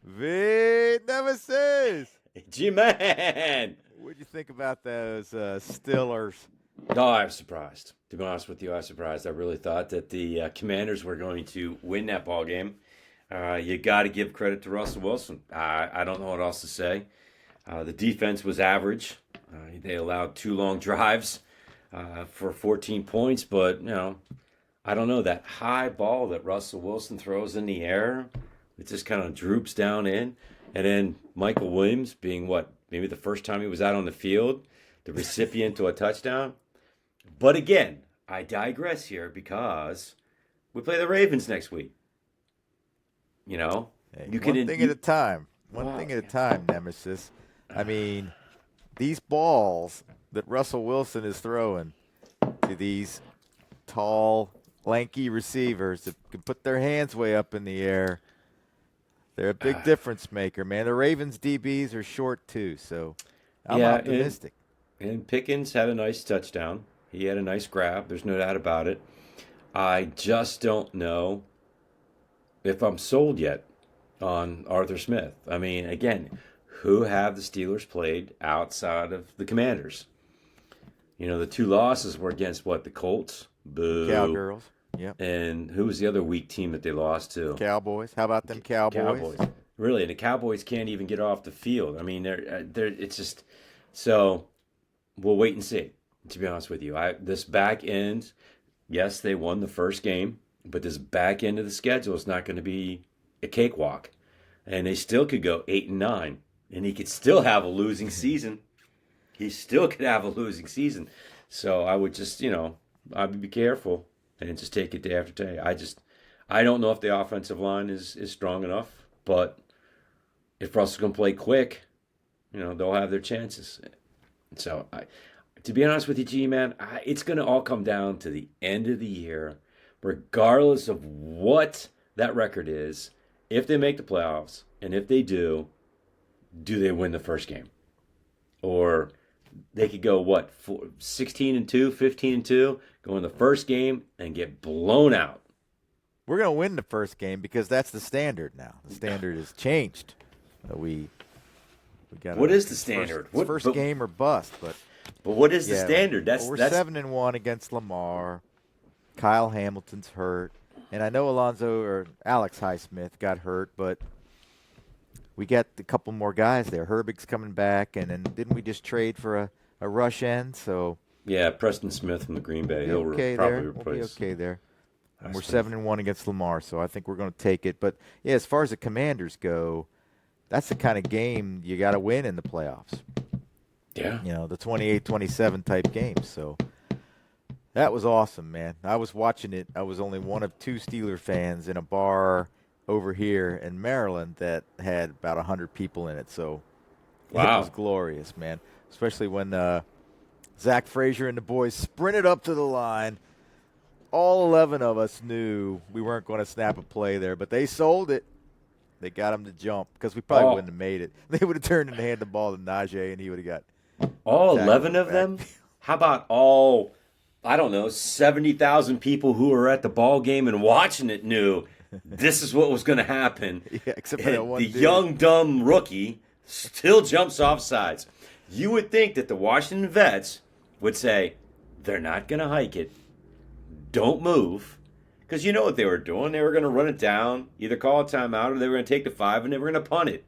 Nemesis. G-Man! What'd you think about those Stillers? Oh, I was surprised. To be honest with you, I was surprised. I really thought that the Commanders were going to win that ball game. You got to give credit to Russell Wilson. I don't know what else to say. The defense was average. They allowed two long drives for 14 points, but I don't know, that high ball that Russell Wilson throws in the air, it just kind of droops down in. And then Michael Williams, being what, maybe the first time he was out on the field, the recipient to a touchdown. But again, I digress here because we play the Ravens next week. You know, Hey, you one can thing at a you, time. One well, thing at a time, Nemesis. I mean, these balls that Russell Wilson is throwing to these tall, lanky receivers that can put their hands way up in the air, they're a big difference maker, man. The Ravens DBs are short too, so I'm yeah, and optimistic. and Pickens had a nice touchdown. He had a nice grab. There's no doubt about it. I just don't know if I'm sold yet on Arthur Smith. I mean, again, who have the Steelers played outside of the Commanders? The two losses were against what, the Colts? The Boo. Cowgirls. Yep. And who was the other weak team that they lost to? Cowboys. How about them Cowboys? Cowboys. Really, and the Cowboys can't even get off the field. I mean, they're it's just so. We'll wait and see. To be honest with you, this back end, yes, they won the first game, but this back end of the schedule is not going to be a cakewalk, and they still could go 8-9, and he could still have a losing season. He still could have a losing season. So I would just, I would be careful and just take it day after day. I don't know if the offensive line is strong enough, but if Russell's going to play quick, they'll have their chances. So, to be honest with you, G man, it's going to all come down to the end of the year, regardless of what that record is. If they make the playoffs, and if they do they win the first game? Or they could go, 16-2, 15-2, go in the first game and get blown out. We're going to win the first game because that's the standard now. The standard has changed. We got What is the standard? First game or bust, but what is the yeah, standard? we're 7-1 against Lamar. Kyle Hamilton's hurt, and I know Alex Highsmith got hurt, but we got a couple more guys there. Herbig's coming back, and then didn't we just trade for a rush end? So yeah, Preston Smith from the Green Bay. He'll okay probably there. replace. We'll be okay there. And we're Highsmith. 7-1 against Lamar, so I think we're going to take it. But yeah, as far as the Commanders go, that's the kind of game you got to win in the playoffs. Yeah. The 28-27 type games. So that was awesome, man. I was watching it. I was only one of two Steeler fans in a bar over here in Maryland that had about 100 people in it. So it Wow. was glorious, man. Especially when Zach Frazier and the boys sprinted up to the line. All 11 of us knew we weren't going to snap a play there, but they sold it. They got him to jump because we probably wouldn't have made it. They would have turned and handed the ball to Najee, and he would have got All tackled 11 in the of them? backfield. How about all, I don't know, 70,000 people who were at the ball game and watching it knew this is what was going to happen? Yeah, except for that And one the dude. young, dumb rookie still jumps off sides. You would think that the Washington vets would say, they're not going to hike it. Don't move. Because you know what they were doing. They were going to run it down, either call a timeout, or they were going to take the 5 and they were going to punt it.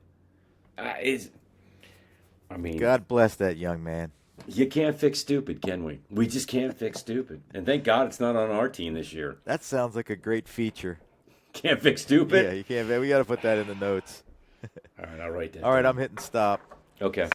I mean, God bless that young man. you can't fix stupid, can we? We just can't fix stupid. And thank God it's not on our team this year. That sounds like a great feature. Can't fix stupid? Yeah, you can't. We got to put that in the notes. All right, I'll write that All right, down. I'm hitting stop. Okay.